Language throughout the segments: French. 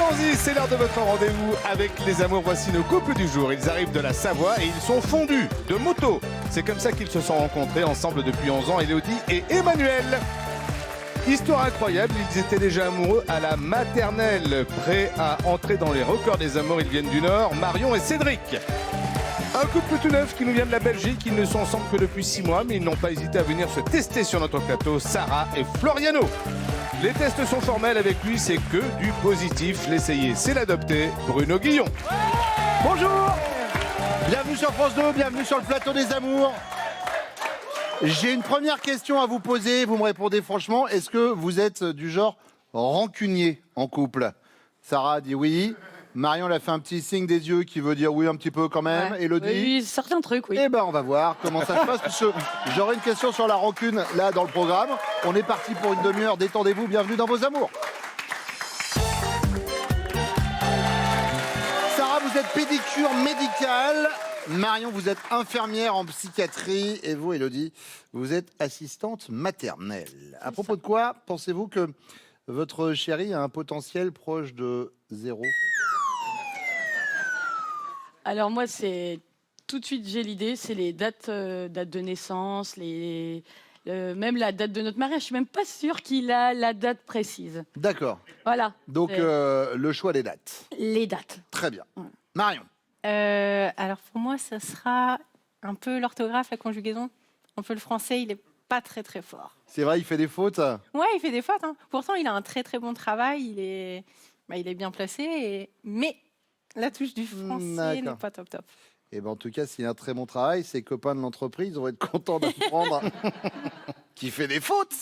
Transi, c'est l'heure de votre rendez-vous avec les amours. Voici nos couples du jour. Ils arrivent de la Savoie et ils sont fondus de moto. C'est comme ça qu'ils se sont rencontrés ensemble depuis 11 ans, Élodie et Emmanuel. Histoire incroyable, ils étaient déjà amoureux à la maternelle, prêts à entrer dans les records des amours. Ils viennent du Nord, Marion et Cédric. Un couple tout neuf qui nous vient de la Belgique. Ils ne sont ensemble que depuis 6 mois, mais ils n'ont pas hésité à venir se tester sur notre plateau, Sarah et Floriano. Les tests sont formels avec lui, c'est que du positif. L'essayer, c'est l'adopter. Bruno Guillon. Bonjour, bienvenue sur France 2, bienvenue sur le plateau des amours. J'ai une première question à vous poser, vous me répondez franchement. Est-ce que vous êtes du genre rancunier en couple? Sarah dit oui. Marion elle a fait un petit signe des yeux qui veut dire oui un petit peu quand même. Ouais. Élodie? Oui, certains trucs, oui. Eh ben on va voir comment ça se passe. Parce que j'aurai une question sur la rancune là dans le programme. On est parti pour une demi-heure, détendez-vous, bienvenue dans vos amours. Sarah, vous êtes pédicure médicale. Marion, vous êtes infirmière en psychiatrie. Et vous, Élodie, vous êtes assistante maternelle. À propos de quoi pensez-vous que votre chéri a un potentiel proche de 0? Alors moi, c'est tout de suite, j'ai l'idée, c'est les dates de naissance, même la date de notre mariage. Je suis même pas sûre qu'il a la date précise. D'accord. Voilà. Donc, c'est le choix des dates. les dates. Très bien. Ouais. Marion. Alors pour moi, ça sera un peu l'orthographe, la conjugaison. Un peu le français, il est pas très très fort. C'est vrai, il fait des fautes. Ouais, il fait des fautes. Hein. Pourtant, il a un très très bon travail. Il est bien placé. Mais la touche du français n'est pas top top. Et ben en tout cas, s'il a un très bon travail, ses copains de l'entreprise vont être contents d'apprendre qu'il fait des fautes.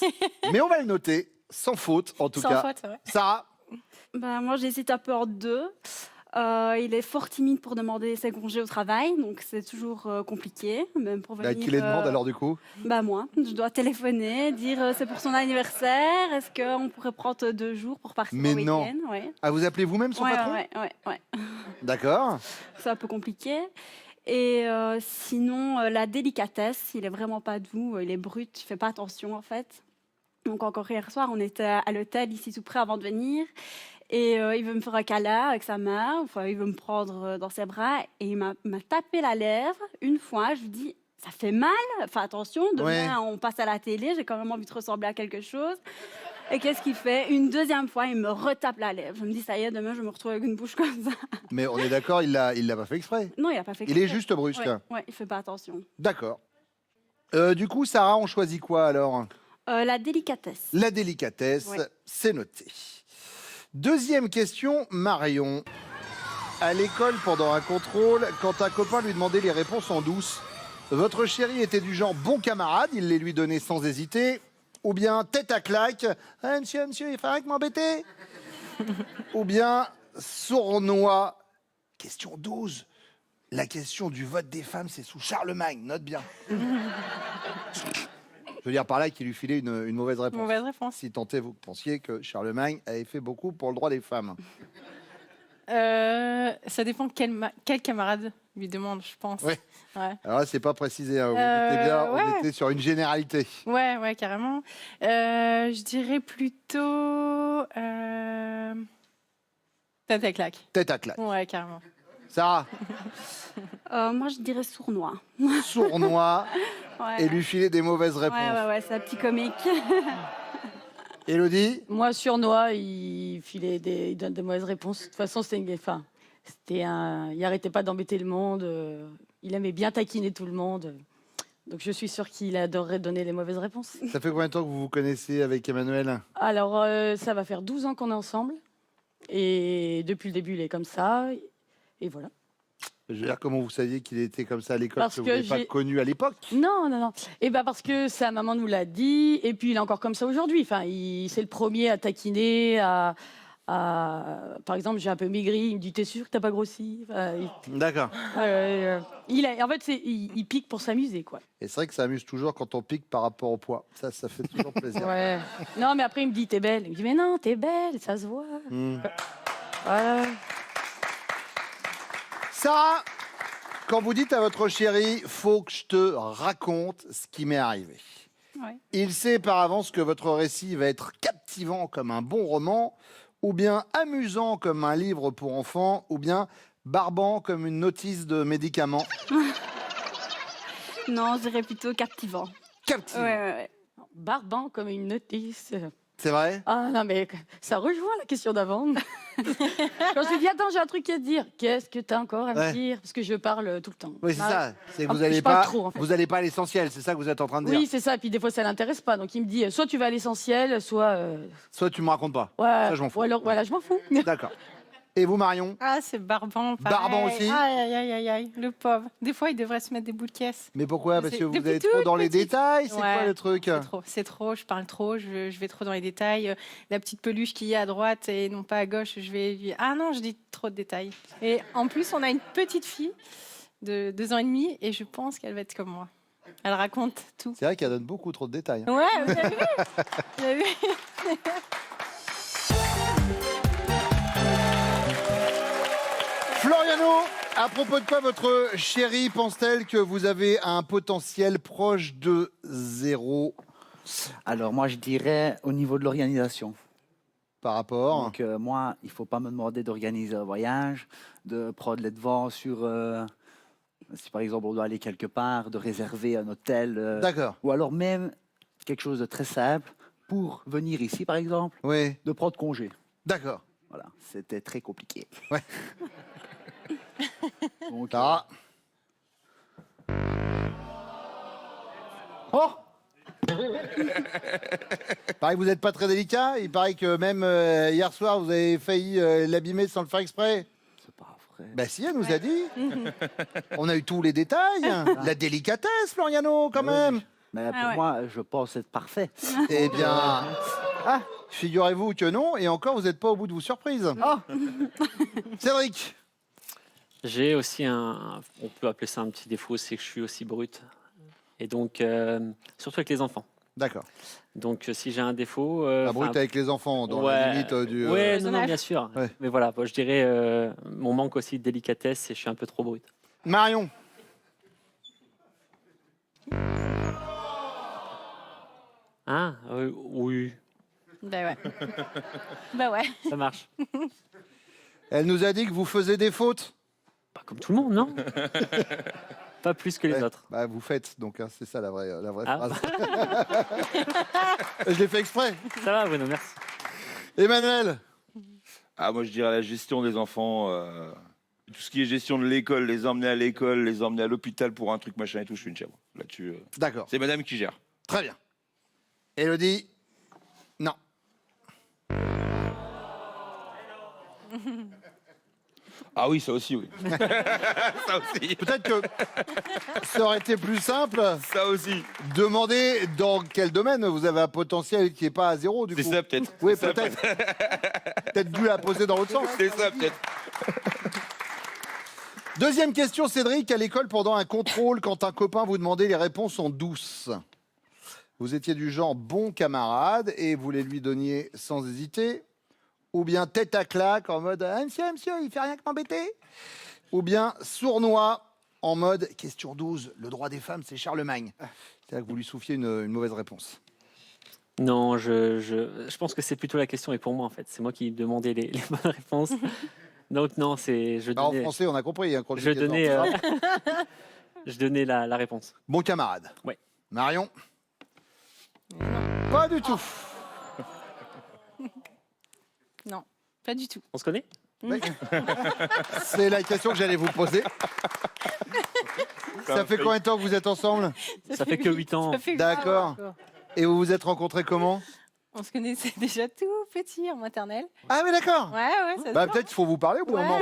Mais on va le noter, sans faute en tout cas. Sans faute, c'est vrai. Sarah. Bah, moi, j'hésite à peur deux. Il est fort timide pour demander ses congés au travail, donc c'est toujours compliqué, même pour venir. Qui les demande alors du coup? Bah moi, je dois téléphoner, dire c'est pour son anniversaire, est-ce qu'on pourrait prendre 2 jours pour partir Mais au non. week-end? Ouais. Ah, vous appelez vous-même son patron? Ouais. D'accord. C'est un peu compliqué. Et sinon, la délicatesse, il est vraiment pas doux, il est brut, il fait pas attention en fait. Donc encore hier soir, on était à l'hôtel ici tout près avant de venir. Et il veut me faire un câlin avec sa main, enfin, il veut me prendre dans ses bras et il m'a tapé la lèvre une fois. Je lui dis, ça fait mal, fais attention, demain on passe à la télé, j'ai quand même envie de ressembler à quelque chose. Et qu'est-ce qu'il fait? Une deuxième fois, il me retape la lèvre. Je me dis, ça y est, demain je me retrouve avec une bouche comme ça. Mais on est d'accord, il l'a pas fait exprès. Non, il a pas fait Il est juste brusque. Ouais, il fait pas attention. D'accord. Du coup, Sarah, on choisit quoi alors? La délicatesse. La délicatesse, Ouais. c'est noté. Deuxième question, Marion. À l'école, pendant un contrôle, quand un copain lui demandait les réponses en douce, votre chéri était du genre bon camarade, il les lui donnait sans hésiter, ou bien tête à claque, ah, monsieur, il faudrait que m'embêter. Ou bien sournois. Question 12. La question du vote des femmes, c'est sous Charlemagne, note bien. Je veux dire par là qu'il lui filait une mauvaise réponse. Mauvaise réponse. Si tant est vous pensiez que Charlemagne avait fait beaucoup pour le droit des femmes. Ça dépend quel camarade lui demande, je pense. Ouais. Ouais. Alors là, c'est pas précisé. Hein. Vous écoutez bien, ouais. on était sur une généralité. Ouais, carrément. Je dirais plutôt tête à claque. Tête à claque. Ouais, carrément. Sarah, Moi, je dirais sournois. sournois Ouais, et lui filer des mauvaises réponses. ouais, c'est un petit comique. Élodie, Moi, surnois, il donne de mauvaises réponses. De toute façon, il arrêtait pas d'embêter le monde. Il aimait bien taquiner tout le monde. Donc, je suis sûre qu'il adorerait donner les mauvaises réponses. ça fait combien de temps que vous vous connaissez avec Emmanuel? Alors, ça va faire 12 ans qu'on est ensemble. Et depuis le début, il est comme ça. Et voilà. Je veux dire, comment vous saviez qu'il était comme ça à l'école? Parce que vous que n'avez pas connu à l'époque? Non. Et parce que sa maman nous l'a dit, et puis il est encore comme ça aujourd'hui. Enfin, c'est le premier à taquiner, par exemple, j'ai un peu maigri, il me dit, t'es sûr que t'as pas grossi? Enfin, D'accord. en fait, il pique pour s'amuser, quoi. Et c'est vrai que ça amuse toujours quand on pique par rapport au poids. Ça fait toujours plaisir. Ouais. Non, mais après, il me dit, t'es belle. Il me dit, mais non, t'es belle, ça se voit. Voilà. Sarah, quand vous dites à votre chéri, faut que je te raconte ce qui m'est arrivé. Ouais. Il sait par avance que votre récit va être captivant comme un bon roman, ou bien amusant comme un livre pour enfants, ou bien barbant comme une notice de médicaments? Non, je dirais plutôt captivant. Captivant. Ouais. Barbant comme une notice. C'est vrai? Ah non, mais ça rejoint la question d'avant. Quand je lui dis, attends, j'ai un truc à te dire. Qu'est-ce que tu as encore à me dire? Parce que je parle tout le temps. Oui, c'est ça. C'est que En vous plus, n'allez je parle pas, trop, en fait. vous allez pas à l'essentiel, c'est ça que vous êtes en train de dire. Oui, c'est ça. Et puis des fois, ça l'intéresse pas. Donc il me dit, soit tu vas à l'essentiel, soit. Soit tu me racontes pas. Ouais. Ça, je m'en fous. Ou alors, voilà, je m'en fous. D'accord. Et vous, Marion? Ah, c'est Barbant, pareil. Barbant aussi? Aïe, aïe, aïe, aïe, le pauvre. Des fois, il devrait se mettre des bouts de caisse. Mais pourquoi? Parce que vous Depuis êtes trop dans les toute petite. détails. C'est Ouais, quoi le truc? C'est trop, je parle trop, je vais trop dans les détails. La petite peluche qui est à droite et non pas à gauche, je vais lui... Ah non, je dis trop de détails. Et en plus, on a une petite fille de 2 ans et demi et je pense qu'elle va être comme moi. Elle raconte tout. C'est vrai qu'elle donne beaucoup trop de détails. Ouais, vous avez vu? Vous avez vu? Floriano, à propos de quoi votre chérie pense-t-elle que vous avez un potentiel proche de 0 Alors moi je dirais au niveau de l'organisation. par rapport? Donc moi, il faut pas me demander d'organiser un voyage, de prendre les devants sur... si par exemple on doit aller quelque part, de réserver un hôtel. D'accord. Ou alors même quelque chose de très simple, pour venir ici par exemple, Oui, de prendre congé. d'accord. Voilà, c'était très compliqué. Ouais. Donc, Tara. Oh Pareil que vous n'êtes pas très délicat. Il paraît que même hier soir, vous avez failli l'abîmer sans le faire exprès. c'est pas vrai. Bah si, elle nous a dit. On a eu tous les détails. La délicatesse, Floriano, quand même. Mais pour Ah ouais. moi, je pense être parfait. Eh bien, figurez-vous que non. Et encore, vous n'êtes pas au bout de vos surprises. Cédric. J'ai aussi on peut appeler ça un petit défaut, c'est que je suis aussi brut. Et donc, surtout avec les enfants. D'accord. Donc, si j'ai un défaut... La brute enfin, avec les enfants, dans la ouais, limite du... Ouais, non, raisonnable. bien sûr. Ouais. Mais voilà, moi, je dirais mon manque aussi de délicatesse et je suis un peu trop brut. Marion. Ah, oui, Bah ouais. Bah ouais. ça marche. Elle nous a dit que vous faisiez des fautes. Pas comme tout le monde, non? Pas plus que les Ouais. autres. Bah, vous faites, donc hein, c'est ça la vraie Ah. phrase. Je l'ai fait exprès. Ça va, Bruno, merci. Emmanuel. Ah, moi, je dirais la gestion des enfants. Tout ce qui est gestion de l'école, les emmener à l'école, les emmener à l'hôpital pour un truc, machin et tout, je suis une chèvre. Là-dessus, D'accord. c'est madame qui gère. Très bien. Élodie. Non. Ah oui, ça aussi, oui. Ça aussi. Peut-être que ça aurait été plus simple. Ça aussi. Demandez dans quel domaine vous avez un potentiel qui n'est pas à 0 du coup. C'est ça, peut-être. Oui, C'est ça, peut-être. Peut-être dû la poser dans l'autre sens. C'est ça, peut-être. Deuxième question, Cédric. À l'école, pendant un contrôle, quand un copain vous demandait les réponses en douce, vous étiez du genre bon camarade et vous les lui donniez sans hésiter, ou bien tête à claque en mode ah, monsieur, il fait rien que m'embêter, ou bien sournois en mode question 12, le droit des femmes, c'est Charlemagne. C'est là que vous lui souffliez une mauvaise réponse. Non, je pense que c'est plutôt la question est pour moi, en fait. C'est moi qui demandais les bonnes réponses. Donc, non, c'est... En français, on a compris. Hein, quand Je donnais, je donnais la réponse. Bon camarade. Ouais. Marion. Pas du tout. Non, pas du tout. On se connaît? Oui. C'est la question que j'allais vous poser. Ça fait combien de temps que vous êtes ensemble? Ça fait que 8 ans. Ça fait huit D'accord. ans. Et vous vous êtes rencontrés comment? On se connaissait déjà tout petit en maternelle. Ah oui, d'accord. Ouais, ouais, ça se Bah, voit. peut-être qu'il faut vous parler au bout d'un moment, en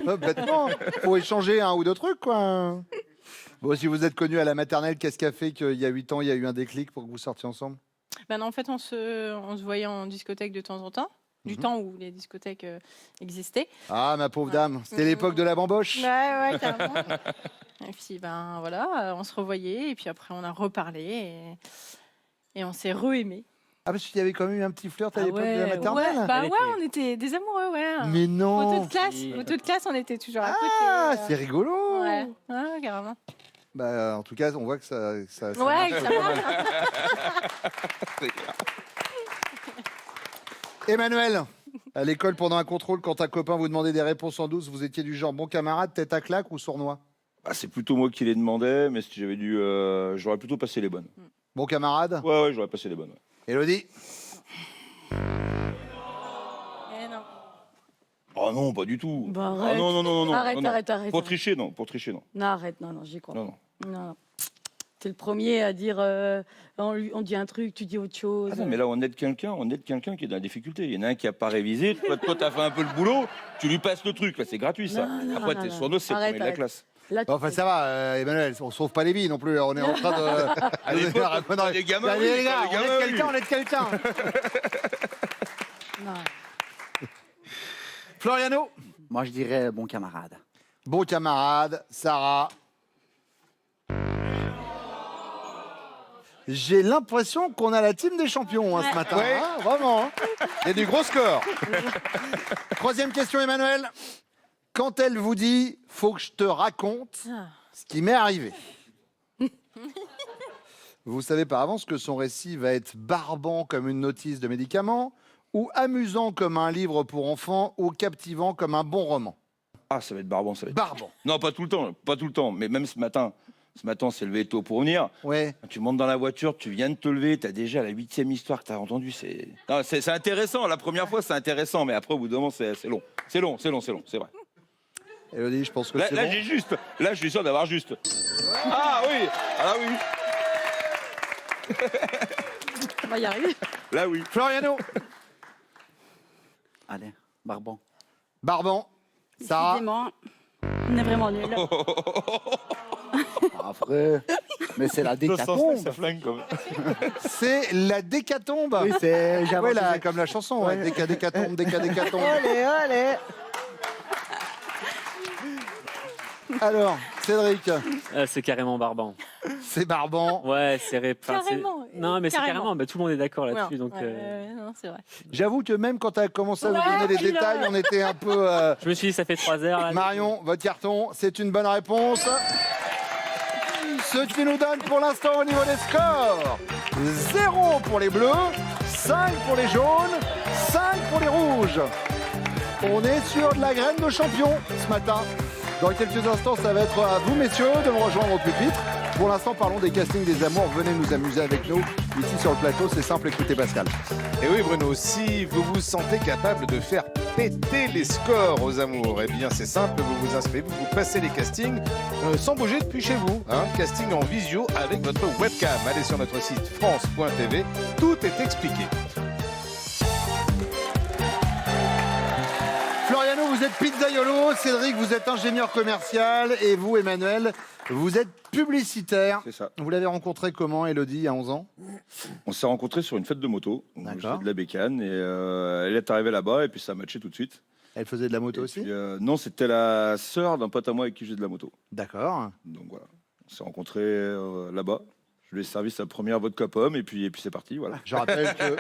fait. Bêtement. Faut échanger un ou deux trucs, quoi. Bon, si vous êtes connus à la maternelle, qu'est-ce qui a fait qu'il y a 8 ans, il y a eu un déclic pour que vous sortiez ensemble? Ben non, en fait, on se voyait en discothèque de temps en temps, du temps où les discothèques existaient. Ah, ma pauvre dame, c'était l'époque de la bamboche. Ouais, carrément. Et puis, ben voilà, on se revoyait, et puis après, on a reparlé, et on s'est re-aimés. Ah, parce qu'il y avait quand même eu un petit flirt à Ah l'époque de la ouais, maternelle. Ouais, bah Elle ouais, était- on était des amoureux, ouais. Mais non. Photo de classe, on était toujours à côté. Ah, c'est rigolo. Ouais, ouais, carrément. Bah, en tout cas, on voit que ça Ouais, marche. ça marche. Emmanuel, À l'école, pendant un contrôle, quand un copain vous demandait des réponses en douce, vous étiez du genre bon camarade, tête à claque ou sournois? Ah, c'est plutôt moi qui les demandais, mais si j'avais dû, j'aurais plutôt passé les bonnes. Bon camarade? Ouais, j'aurais passé les bonnes. Ouais. Élodie? Eh non. Oh non, pas du tout. Bah, Ah arrête. non. Arrête, non, non. arrête, arrête. Pour arrête. tricher, non. Pour tricher, non. Non, arrête, non, j'y crois Non, pas. non. Non. T'es le premier à dire on dit un truc, tu dis autre chose. Ah non, mais là, on aide quelqu'un qui est dans la difficulté. Il y en a un qui n'a pas révisé. Toi, t'as fait un peu le boulot. Tu lui passes le truc. Là, c'est gratuit, ça. Non, Après, non, t'es non. sournois, c'est le Arrête, premier de la arrête. classe. Là, tu Enfin, fais- ça va, Emmanuel, on sauve pas les vies non plus. On est en train de. À l'époque, quand les gamins, Allez, oui, les gars, quand les on gamins, aide quelqu'un, oui. on aide quelqu'un. Non. Floriano? Moi, je dirais bon camarade. Bon camarade, Sarah. J'ai l'impression qu'on a la team des champions ce matin. Ouais. Hein, vraiment. Hein. Il y a du gros score. Troisième question, Emmanuel. Quand elle vous dit « faut que je te raconte Ah. ce qui m'est arrivé », vous savez par avance que son récit va être barbant comme une notice de médicament, ou amusant comme un livre pour enfants, ou captivant comme un bon roman. Ah, ça va être barbant, ça va être. Barbant. Non, pas tout le temps. Mais même ce matin, on s'est levé tôt pour venir. Ouais. Tu montes dans la voiture, tu viens de te lever, tu as déjà la 8e histoire que tu as entendue. Non, c'est intéressant. La première fois, c'est intéressant, mais après, au bout d'un moment, c'est long. C'est long, c'est vrai. Élodie, je pense que Là, c'est là, bon. j'ai juste. Là, je suis sûr d'avoir juste. Ah oui. Ah oui. On va y arriver. Là, oui. Floriano. Allez, barbant. Barbant. Sarah. Excusez-moi, on est vraiment nuls. Après, mais c'est la décatombe. Ça flingue, quand même. C'est la décatombe. Oui, c'est. Ouais, là, comme la chanson, ouais. Décatombe, décatombe. Allez. Alors, Cédric, C'est carrément barbant. c'est barbant. Ouais, c'est Carrément. Non, mais c'est Carrément. carrément. Bah, tout le monde est d'accord là-dessus. Non, Donc, non, c'est vrai. J'avoue que même quand tu as commencé à nous Ouais, donner les puis là. détails, on était un peu... je me suis dit, ça fait 3 heures. Là, Marion, votre carton, c'est une bonne réponse. Ce qui nous donne pour l'instant au niveau des scores 0 pour les bleus, 5 pour les jaunes, 5 pour les rouges. On est sur de la graine de champion ce matin. Dans quelques instants, ça va être à vous, messieurs, de me rejoindre au pupitre. Pour l'instant, parlons des castings des amours. Venez nous amuser avec nous. Ici sur le plateau, c'est simple, écoutez Pascal. Et oui, Bruno, si vous vous sentez capable de faire péter les scores aux amours, eh bien c'est simple, vous vous inscrivez, vous passez les castings sans bouger depuis chez vous. Hein, casting en visio avec votre webcam. Allez sur notre site france.tv, tout est expliqué. Floriano, vous êtes pizzaiolo. Cédric, vous êtes ingénieur commercial. Et vous, Emmanuel, vous êtes publicitaire. C'est ça. Vous l'avez rencontré comment, Élodie, à 11 ans? On s'est rencontrés sur une fête de moto. D'accord. J'étais de la bécane et elle est arrivée là-bas et puis ça a matché tout de suite. Elle faisait de la moto Et aussi? puis, non, c'était la sœur d'un pote à moi avec qui je faisais de la moto. D'accord. Donc voilà, on s'est rencontrés là-bas. Je lui ai servi sa première vodka pomme et puis c'est parti, voilà. Je rappelle que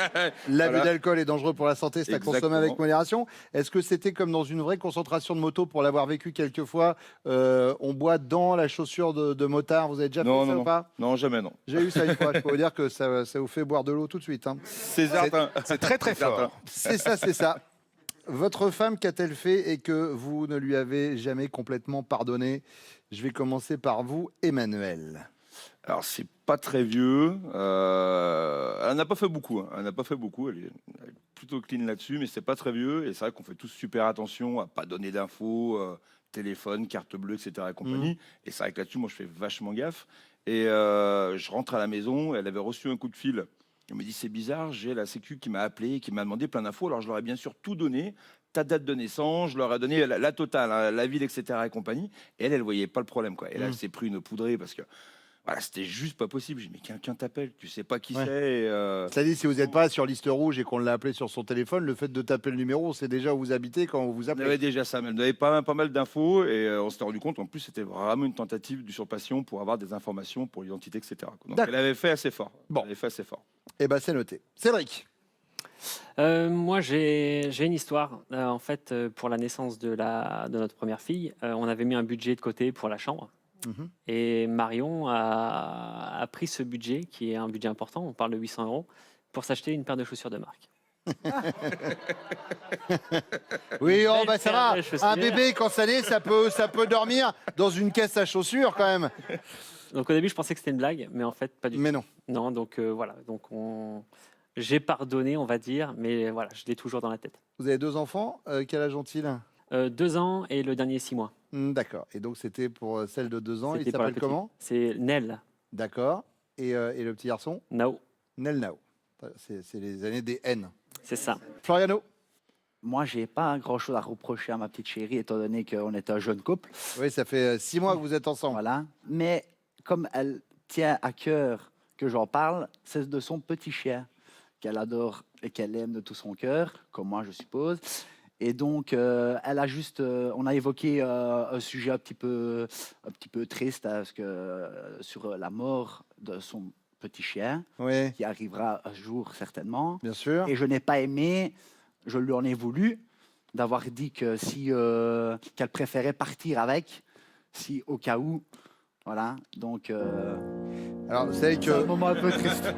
l'abus Voilà. d'alcool est dangereux pour la santé, c'est à consommer Exactement. avec modération. Est-ce que c'était comme dans une vraie concentration de moto, pour l'avoir vécu quelques fois, on boit dans la chaussure de motard? Vous avez déjà fait ça ou pas? Non, jamais, non. J'ai eu ça une fois, je peux vous dire que ça vous fait boire de l'eau tout de suite. Hein. C'est certain. C'est très très C'est certain. fort. C'est ça, c'est ça. Votre femme, qu'a-t-elle fait et que vous ne lui avez jamais complètement pardonné? Je vais commencer par vous, Emmanuel. Alors, c'est pas très vieux. Elle n'a pas fait beaucoup. Hein. Elle n'a pas fait beaucoup. Elle est plutôt clean là-dessus, mais c'est pas très vieux. Et c'est vrai qu'on fait tous super attention à pas donner d'infos, téléphone, carte bleue, etc. et compagnie. Et c'est vrai que là-dessus, moi, je fais vachement gaffe. Et je rentre à la maison. Elle avait reçu un coup de fil. Elle me dit, c'est bizarre, j'ai la Sécu qui m'a appelé, qui m'a demandé plein d'infos. Alors, je leur ai bien sûr tout donné. Ta date de naissance, je leur ai donné la totale, hein, la ville, etc. et compagnie. Et elle voyait pas le problème, quoi. Et là, elle s'est pris une poudrée parce que voilà, c'était juste pas possible. J'ai dit, mais quelqu'un t'appelle, tu sais pas qui Ouais. c'est. Cela dit, si vous n'êtes pas sur liste rouge et qu'on l'a appelé sur son téléphone, le fait de taper le numéro, c'est déjà où vous habitez quand vous On avait appelez. déjà ça, mais elle avait pas mal d'infos et on s'était rendu compte, en plus, c'était vraiment une tentative d'usurpation pour avoir des informations pour l'identité, etc. Donc, D'accord. elle avait fait assez fort. Bon. Elle avait fait assez fort. Eh ben, c'est noté. Cédric. Moi, j'ai une histoire. En fait, pour la naissance de notre première fille, on avait mis un budget de côté pour la chambre. Mhm. Et Marion a pris ce budget, qui est un budget important, on parle de 800 €, pour s'acheter une paire de chaussures de marque. Oui, oh, bah ça va. Je sais Un bien. bébé, quand ça naît, ça peut dormir dans une caisse à chaussures quand même. Donc au début, je pensais que c'était une blague, mais en fait, pas du tout. Mais non. Non, donc voilà. Donc j'ai pardonné, on va dire, mais voilà, je l'ai toujours dans la tête. Vous avez 2 enfants. Quel âge ont-ils? 2 ans et le dernier 6 mois. D'accord. Et donc c'était pour celle de 2 ans. Il C'était pour la s'appelle petite. comment? C'est Nel, D'accord. Et le petit garçon? Nao. Nel Nao. C'est les années des N. C'est ça. Floriano? Moi, j'ai pas grand-chose à reprocher à ma petite chérie, étant donné qu'on est un jeune couple. Oui, ça fait 6 mois que vous êtes ensemble. Voilà. Mais comme elle tient à cœur que j'en parle, c'est de son petit chien qu'elle adore et qu'elle aime de tout son cœur, comme moi, je suppose. Et donc, elle a juste, on a évoqué un sujet un petit peu triste, hein, parce que sur la mort de son petit chien, Oui, qui arrivera un jour certainement. bien sûr. Et je n'ai pas aimé, je lui en ai voulu, d'avoir dit que si qu'elle préférait partir avec, si au cas où, voilà. Donc, Alors, vous savez c'est un que moment un peu triste.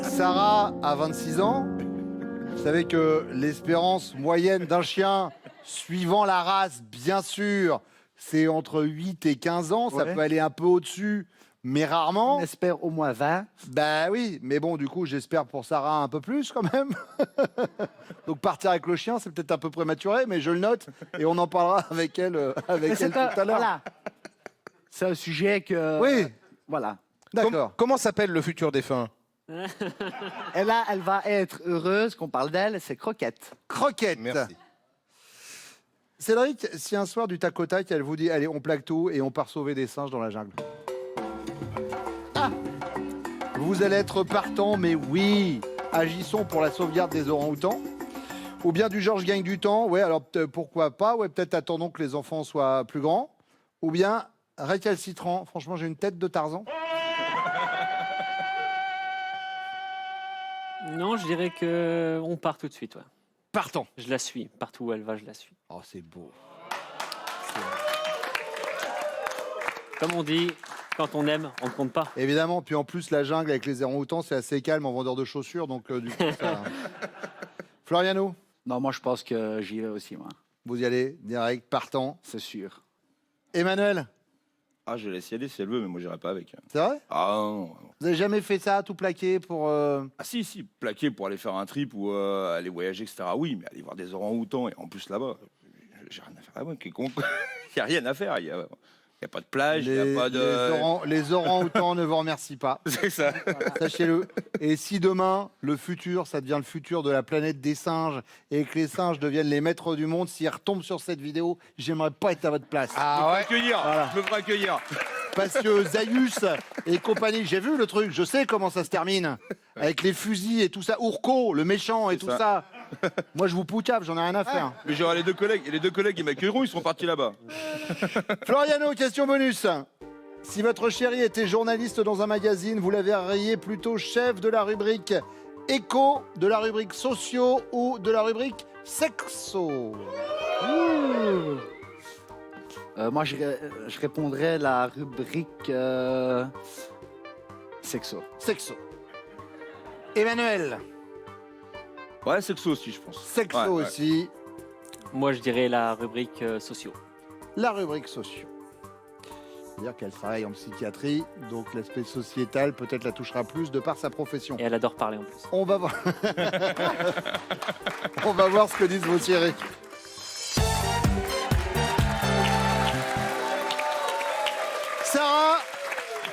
Sarah a 26 ans. Vous savez que l'espérance moyenne d'un chien, suivant la race, bien sûr, c'est entre 8 et 15 ans. Ça Ouais. peut aller un peu au-dessus, mais On rarement. espère au moins 20. Bah oui, mais bon, du coup, j'espère pour Sarah un peu plus quand même. Donc partir avec le chien, c'est peut-être un peu prématuré, mais je le note et on en parlera avec elle, Mais c'est tout à l'heure. voilà. C'est un sujet que. Oui, Voilà. d'accord. Comment s'appelle le futur défunt? Et là, elle va être heureuse qu'on parle d'elle, c'est Croquette. Croquette. Merci. Cédric, si un soir du tac au tac, elle vous dit, allez, on plaque tout et on part sauver des singes dans la jungle. Ah, vous allez être partant, mais oui, agissons pour la sauvegarde des orang-outans. Ou bien du Georges gagne du temps, ouais, alors pourquoi pas, ouais, peut-être attendons que les enfants soient plus grands. Ou bien récalcitrant, franchement, j'ai une tête de Tarzan. Non, je dirais que on part tout de suite. Ouais. Partant. Je la suis. Partout où elle va, je la suis. Oh, c'est beau. Comme on dit, quand on aime, on ne compte pas. Évidemment, puis en plus, la jungle avec les orang-outans, c'est assez calme en vendeur de chaussures, donc du coup, ça... Floriano, Non, moi, je pense que j'y vais aussi, moi. vous y allez, direct, partant. C'est sûr. Emmanuel, Ah, je laisse y aller si elle veut, mais moi, j'irai pas avec. c'est vrai? Ah non. Vous avez jamais fait ça, tout plaqué pour... Ah si, plaqué pour aller faire un trip ou aller voyager, etc. Oui, mais aller voir des orang-outans et en plus là-bas, j'ai rien à faire là-bas. Il n'y a rien à faire. Il n'y a pas de plage, il n'y a pas de... les orang-outans ne vous remercient pas, C'est ça. sachez-le. Et si demain, le futur, ça devient le futur de la planète des singes et que les singes deviennent les maîtres du monde, s'ils retombent sur cette vidéo, j'aimerais pas être à votre place. Ah ouais. Accueillir, Voilà. je me ferai accueillir. Parce que Zaius et compagnie, j'ai vu le truc, je sais comment ça se termine. Avec les fusils et tout ça. Urko, le méchant et C'est tout ça. Moi, je vous poucave, j'en ai rien à faire. Mais j'aurai les deux collègues, et les deux collègues, ils m'accueilleront, ils seront partis là-bas. Floriano, question bonus. Si votre chérie était journaliste dans un magazine, vous la verriez plutôt chef de la rubrique éco, de la rubrique sociaux ou de la rubrique sexo? Moi, je répondrais la rubrique sexo. Sexo. Emmanuel, Ouais, sexo aussi, je pense. sexo Ouais, ouais. aussi. Moi, je dirais la rubrique sociaux. La rubrique sociaux. C'est-à-dire qu'elle travaille en psychiatrie, donc l'aspect sociétal peut-être la touchera plus de par sa profession. Et elle adore parler en plus. On va voir. On va voir ce que disent vos chéris. Sarah,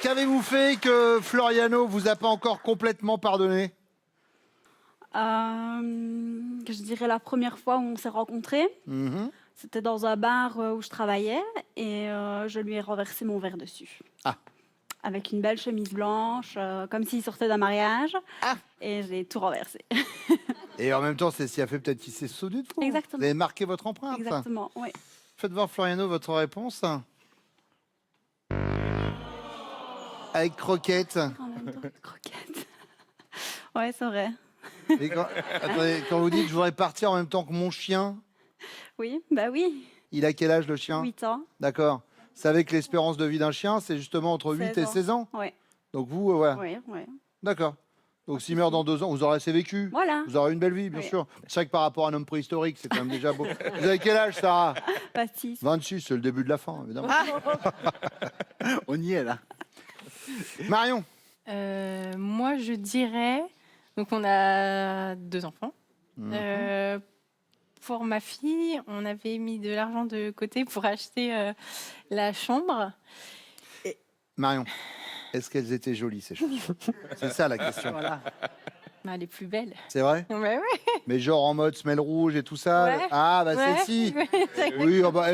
qu'avez-vous fait que Floriano vous a pas encore complètement pardonné? Je dirais la première fois où on s'est rencontrés. Mhm. C'était dans un bar où je travaillais et je lui ai renversé mon verre dessus. Ah. Avec une belle chemise blanche, comme s'il sortait d'un mariage. Ah. Et j'ai tout renversé. Et en même temps, c'est ce qui a fait peut-être qu'il s'est souvenu de vous. Exactement. Vous avez marqué votre empreinte. Exactement, oui. Faites voir Floriano votre réponse. Avec croquette. En même temps, croquette. Ouais, c'est vrai. Et attendez, quand vous dites je voudrais partir en même temps que mon chien, Oui, bah oui. il a quel âge le chien? 8 ans. D'accord. Vous savez que l'espérance de vie d'un chien, c'est justement entre 8 et 16 ans. 16 ans. Ouais. Donc vous, voilà. Oui, oui. D'accord. Donc s'il meurt dans 2 ans, vous aurez assez vécu. Voilà. Vous aurez une belle vie, bien Oui. sûr. C'est vrai que par rapport à un homme préhistorique, c'est quand même déjà beau. Vous avez quel âge, Sarah? Pas 6. 26, c'est le début de la fin, évidemment. On y est là. Marion, Moi, je dirais. Donc, on a 2 enfants. Pour ma fille, on avait mis de l'argent de côté pour acheter la chambre. Marion, est-ce qu'elles étaient jolies, ces choses? C'est ça la question. Voilà. Bah, elle est plus belle. C'est vrai? Ouais. Mais genre en mode semelle rouge et tout ça? Ouais. Ah, bah Ouais. celle-ci. Oui, oh bah,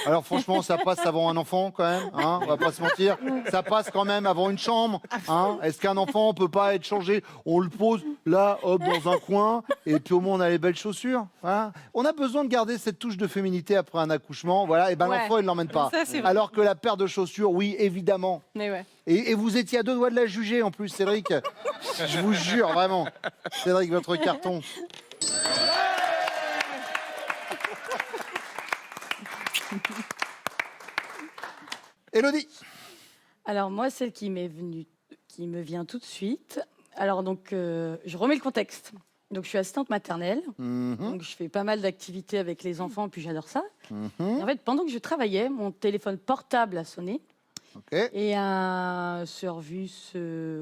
alors franchement, ça passe avant un enfant quand même, hein, on va pas se mentir. Ça passe quand même avant une chambre. Hein. Est-ce qu'un enfant peut pas être changé? On le pose là, hop, dans un coin, et puis au moins on a les belles chaussures. Hein. On a besoin de garder cette touche de féminité après un accouchement, voilà, et ben Ouais. l'enfant il l'emmène pas. Ça, c'est vrai. Alors que la paire de chaussures, oui, évidemment. Mais ouais. Et vous étiez à 2 doigts de la juger en plus, Cédric. Je vous jure, vraiment. Cédric, votre carton. Élodie. Alors moi, celle qui me vient tout de suite. Alors donc, je remets le contexte. Donc je suis assistante maternelle, Mhm, donc je fais pas mal d'activités avec les enfants, puis j'adore ça. mhm, Et en fait, pendant que je travaillais, mon téléphone portable a sonné ok. et un service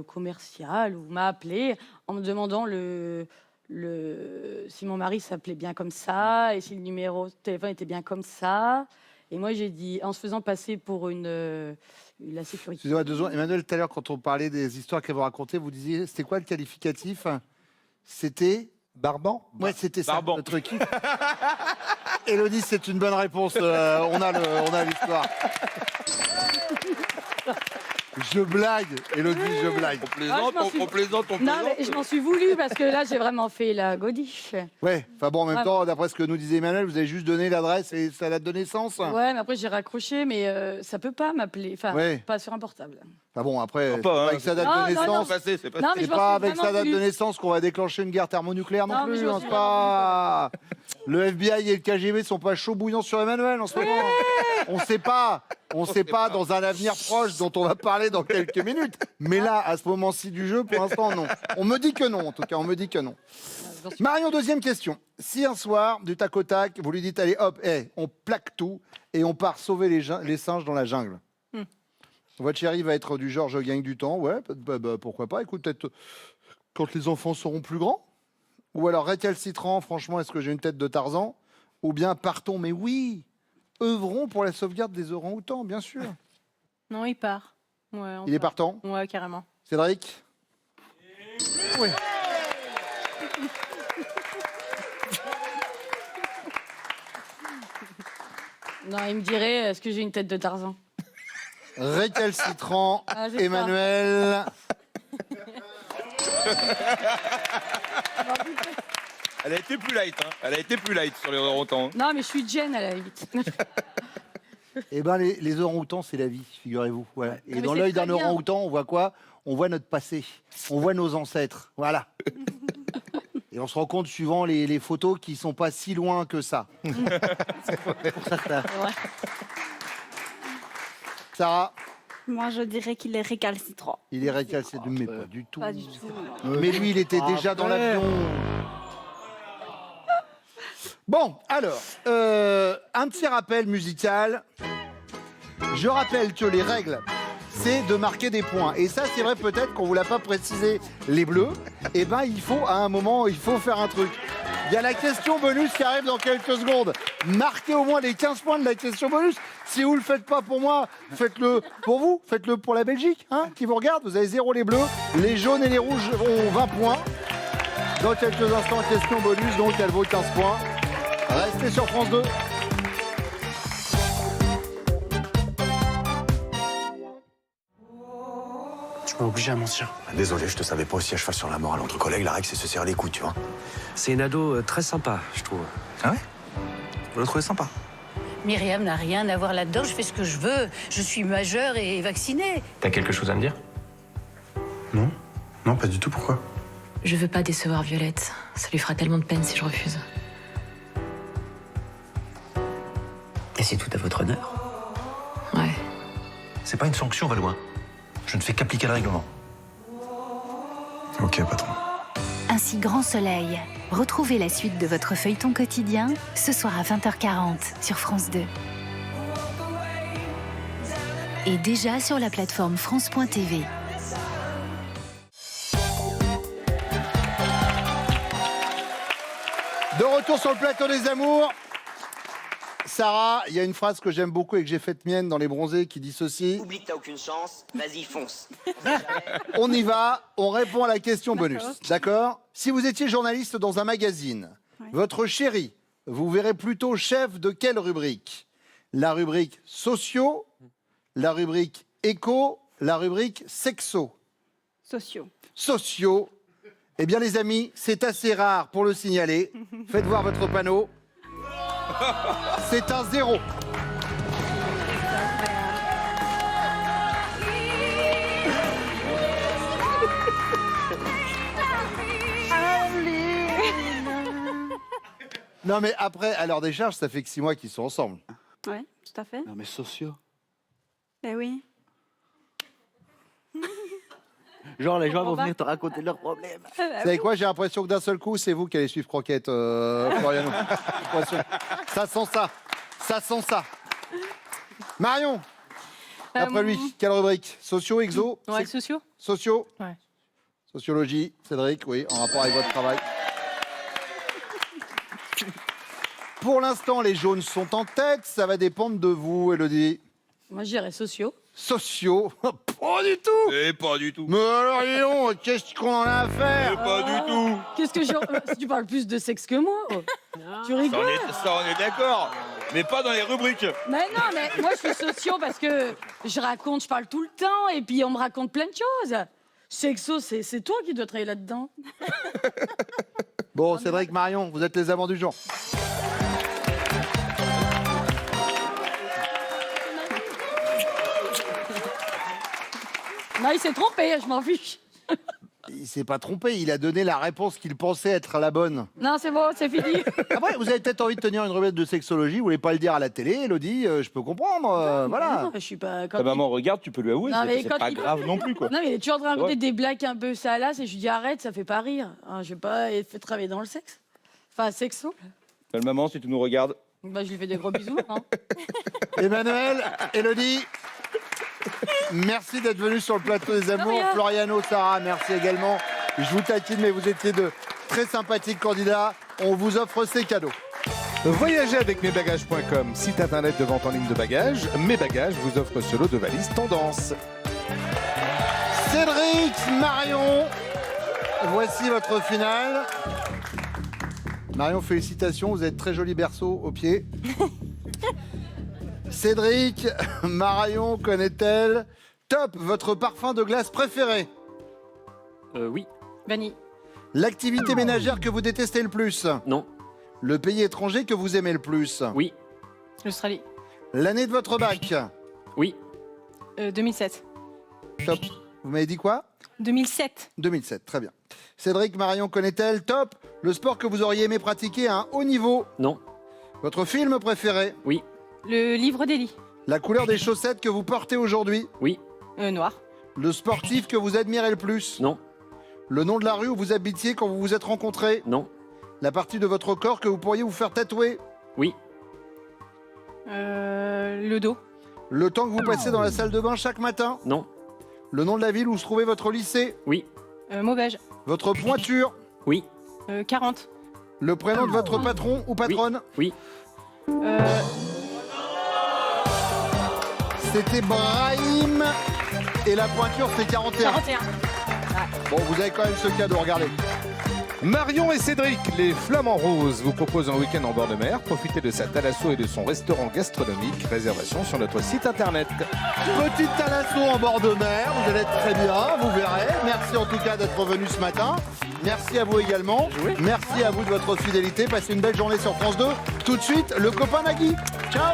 commercial m'a appelé en me demandant si mon mari s'appelait bien comme ça et si le numéro de téléphone était bien comme ça. Et moi, j'ai dit, en se faisant passer pour la sécurité. Excusez-moi 2 secondes. Emmanuel, tout à l'heure, quand on parlait des histoires qu'elle vous racontait, vous disiez, c'était quoi le qualificatif? C'était Barbant. Ouais, c'était ça, Barbant. le truc. Élodie, c'est une bonne réponse. On a l'histoire. Je blague, Élodie, je blague. On plaisante, Ah, je m'en suis- on plaisante, on Non, plaisante. mais je m'en suis voulu parce que là, j'ai vraiment fait la godiche. Ouais, enfin bon, en même Ouais. temps, d'après ce que nous disait Emmanuel, vous avez juste donné l'adresse et sa date de naissance. Ouais, mais après, j'ai raccroché, mais ça peut pas m'appeler. Enfin, Ouais. pas sur un portable. Enfin bon, après, c'est Pas, pas hein, avec sa date Non, de non, C'est naissance. passé, c'est passé. Non, mais C'est je m'en pas suis avec sa vraiment date de voulu. naissance qu'on va déclencher une guerre thermonucléaire non, Non, mais plus. je m'en Hein, suis c'est pas... Le FBI et le KGB sont pas chauds bouillants sur Emmanuel en ce moment. On sait pas. On sait pas dans un avenir proche dont on va parler dans quelques minutes. Mais là, à ce moment-ci du jeu, pour l'instant, non. On me dit que non, en tout cas, on me dit que non. Marion, deuxième question. Si un soir, du tac au tac, vous lui dites, allez, hop, on plaque tout et on part sauver les singes dans la jungle. Votre chérie va être du genre, je gagne du temps. Ouais, pourquoi pas. Écoute, peut-être quand les enfants seront plus grands. Ou alors récalcitrant, franchement, est-ce que j'ai une tête de Tarzan? Ou bien partons, mais oui, œuvrons pour la sauvegarde des orang-outans, bien sûr. Non, il part. Ouais, Il est partant. Ouais, carrément. Cédric? Oui. Non, il me dirait, est-ce que j'ai une tête de Tarzan? Récalcitrant, Ah, j'ai Emmanuel. Elle a été plus light, hein. Elle a été plus light sur les orang-outans. Non, mais je suis Jen à la limite. Eh ben, les orang-outans, c'est la vie, figurez-vous. Voilà. Et mais dans c'est l'œil d'un très bien. orang-outan, on voit quoi? On voit notre passé. On voit nos ancêtres. Voilà. Et on se rend compte, suivant les photos, qu'ils sont pas si loin que ça. Pour certains. Ouais. Sarah, Moi, je dirais qu'il est récalcitrant. il est récalcitrant, mais pas du tout. Pas du tout. Mais lui, il était déjà dans Après. l'avion. Bon, alors, un petit rappel musical. Je rappelle que les règles, c'est de marquer des points. Et ça, c'est vrai, peut-être qu'on vous l'a pas précisé, les bleus. Eh ben, il faut, à un moment, il faut faire un truc. Il y a la question bonus qui arrive dans quelques secondes. Marquez au moins les 15 points de la question bonus. Si vous le faites pas pour moi, faites-le pour vous, faites-le pour la Belgique, hein, qui vous regarde. Vous avez 0 les bleus, les jaunes et les rouges ont 20 points. Dans quelques instants, question bonus, donc elle vaut 15 points. Restez sur France 2. Je m'ai obligé à mentir. Désolé, je te savais pas aussi à cheval sur la morale entre collègues. La règle, c'est se serrer les coudes, tu vois. C'est une ado très sympa, je trouve. Ah ouais? Vous la trouvez sympa? Myriam n'a rien à voir là-dedans, je fais ce que je veux. Je suis majeure et vaccinée. T'as quelque chose à me dire? Non. Non, pas du tout. Pourquoi? Je veux pas décevoir Violette. Ça lui fera tellement de peine si je refuse. Et c'est tout à votre honneur. Ouais. C'est pas une sanction, Valouin. Je ne fais qu'appliquer le règlement. Ok, patron. ainsi Grand Soleil. Retrouvez la suite de votre feuilleton quotidien ce soir à 20h40 sur France 2. Et déjà sur la plateforme France.tv. De retour sur le plateau des amours. Sarah, il y a une phrase que j'aime beaucoup et que j'ai faite mienne dans Les Bronzés qui dit ceci. Oublie que t'as aucune chance, vas-y, fonce. On y va, on répond à la question bonus. D'accord? Si vous étiez journaliste dans un magazine, votre chéri, vous verrez plutôt chef de quelle rubrique? La rubrique sociaux, la rubrique éco, la rubrique sexo? Sociaux. Sociaux. Eh bien les amis, c'est assez rare pour le signaler. Faites voir votre panneau. C'est un 0. Non mais après, à l'heure des charges, ça fait que 6 mois qu'ils sont ensemble. Oui, tout à fait. Non mais sociaux. Eh oui. Genre les gens vont venir te raconter leurs problèmes. Vous savez quoi, j'ai l'impression que d'un seul coup, c'est vous qui allez suivre Croquette, Floriano. Ça sent ça. Ça sent ça. Marion, après lui, quelle rubrique? Sociaux, exo? Ouais, sociaux. Sociaux? Ouais. Sociologie, Cédric, oui, en rapport avec votre travail. Pour l'instant, les jaunes sont en tête. Ça va dépendre de vous, Élodie. Moi, je dirais sociaux. Sociaux? Pas du tout! Et pas du tout. Mais alors, dis donc, qu'est-ce qu'on en a à faire? Et pas du tout. Qu'est-ce que si tu parles plus de sexe que moi, oh. Tu rigoles? Ça, on est d'accord. Mais pas dans les rubriques. Mais non, mais moi, je suis socio parce que je parle tout le temps et puis on me raconte plein de choses. Sexo, c'est toi qui dois travailler là-dedans. Bon, Cédric, Marion, vous êtes les amants du jour. Non, il s'est trompé, je m'en fiche. Il s'est pas trompé, il a donné la réponse qu'il pensait être la bonne. Non, c'est bon, c'est fini. Après, vous avez peut-être envie de tenir une rubrique de sexologie, vous voulez pas le dire à la télé, Élodie, je peux comprendre, voilà. Non, je suis pas... Ta maman regarde, tu peux lui avouer, Non, mais c'est quand pas il- grave non plus, quoi. Non, mais il est toujours en train de raconter Ouais. des blagues un peu salaces et je lui dis arrête, ça fait pas rire. Hein, je vais pas fait travailler dans le sexe. Enfin, sexo. Belle maman, si tu nous regardes. Bah, je lui fais des gros bisous. Hein. Emmanuel, Élodie, merci d'être venu sur le plateau des amours. rien. Floriano, Sarah, merci également. Je vous taquine, mais vous étiez de très sympathiques candidats. On vous offre ces cadeaux. Voyagez avec mesbagages.com, site internet de vente en ligne de bagages. Mes bagages vous offre ce lot de valises tendance. Cédric, Marion, voici votre finale. Marion, félicitations, vous êtes très joli berceau au pied. Cédric, Marion connaît-elle? Top, votre parfum de glace préféré? Oui. Vanille. L'activité ménagère que vous détestez le plus? Non. Le pays étranger que vous aimez le plus? Oui. L'Australie. L'année de votre bac? Oui. 2007. Top. Vous m'avez dit quoi? 2007. 2007, très bien. Cédric, Marion connaît-elle? Top. Le sport que vous auriez aimé pratiquer à un haut niveau? Non. Votre film préféré? Oui. Le livre d'Élie. La couleur des chaussettes que vous portez aujourd'hui? Oui. Noir. Le sportif que vous admirez le plus? Non. Le nom de la rue où vous habitiez quand vous vous êtes rencontrés? Non. La partie de votre corps que vous pourriez vous faire tatouer? Oui. Le dos. Le temps que vous passez dans la salle de bain chaque matin? Non. Le nom de la ville où se trouvait votre lycée? Oui. Maubeuge. Votre pointure? Oui. 40. Le prénom de votre patron ou patronne? Oui. C'était Brahim. Et la pointure, c'est 41. 41. Bon, vous avez quand même ce cadeau, regardez. Marion et Cédric, les Flamands Roses, vous proposent un week-end en bord de mer. Profitez de sa thalasso et de son restaurant gastronomique. Réservation sur notre site internet. Petite thalasso en bord de mer, vous allez être très bien, vous verrez. Merci en tout cas d'être venu ce matin. Merci à vous également. Merci à vous de votre fidélité. Passez une belle journée sur France 2. Tout de suite, le copain Nagui. Ciao.